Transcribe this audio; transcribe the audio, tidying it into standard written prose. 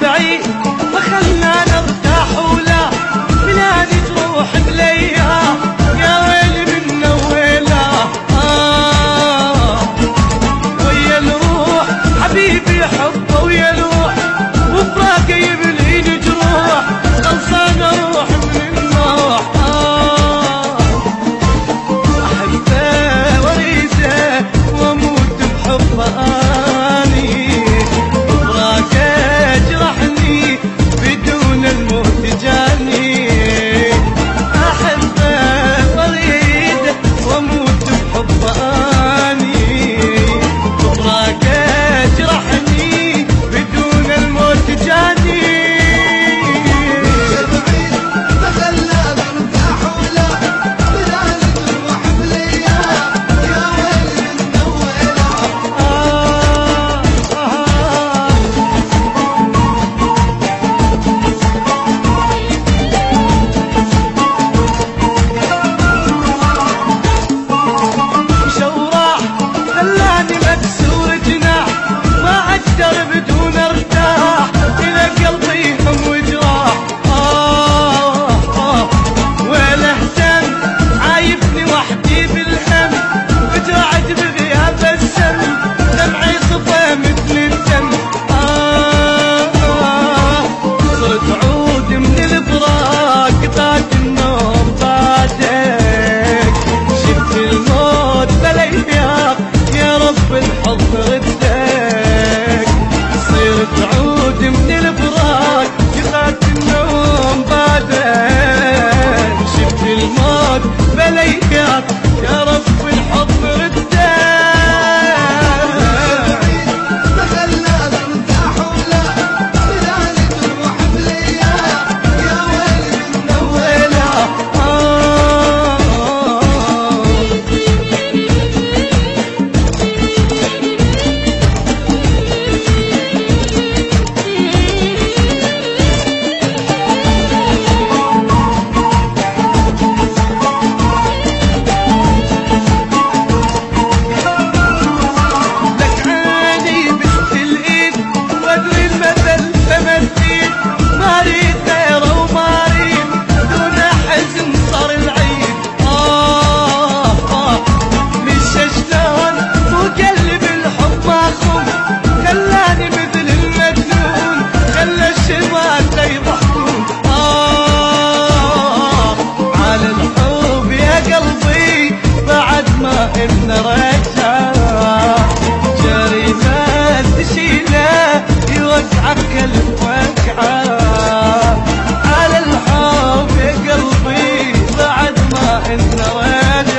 بعيد وخلنا نرتاح ولا بلادي تروح بليا يا ويلي منا ويلا ويا الروح حبيبي حبه ويا الروح وفراقه يبليني جروح خلصان اروح من النوح احبه واريده واموت بحبه اني وفراقه جرحني بدون الموت جاني أحبه وأريده وأموت بحبه أني وفراقه جرحني بدون الموت جاني بدون ارتاح الى قلبي هم وجراح ولا اهتم عايفني وحدي بالهم وترعد بغياب السم دمعي صفى مثل الدم صرت عود من الفراق طاق النوم بعدك شفت الموت بالايام يا رب الحظ ردك صرت عود من الفراق يخاف النوم بعدك شفت الموت بالايام يا رب الحظ ردك إن رجع جريمة تشيله يوقعك كل وقعة على الحب يا قلبي بعد ما إن رجع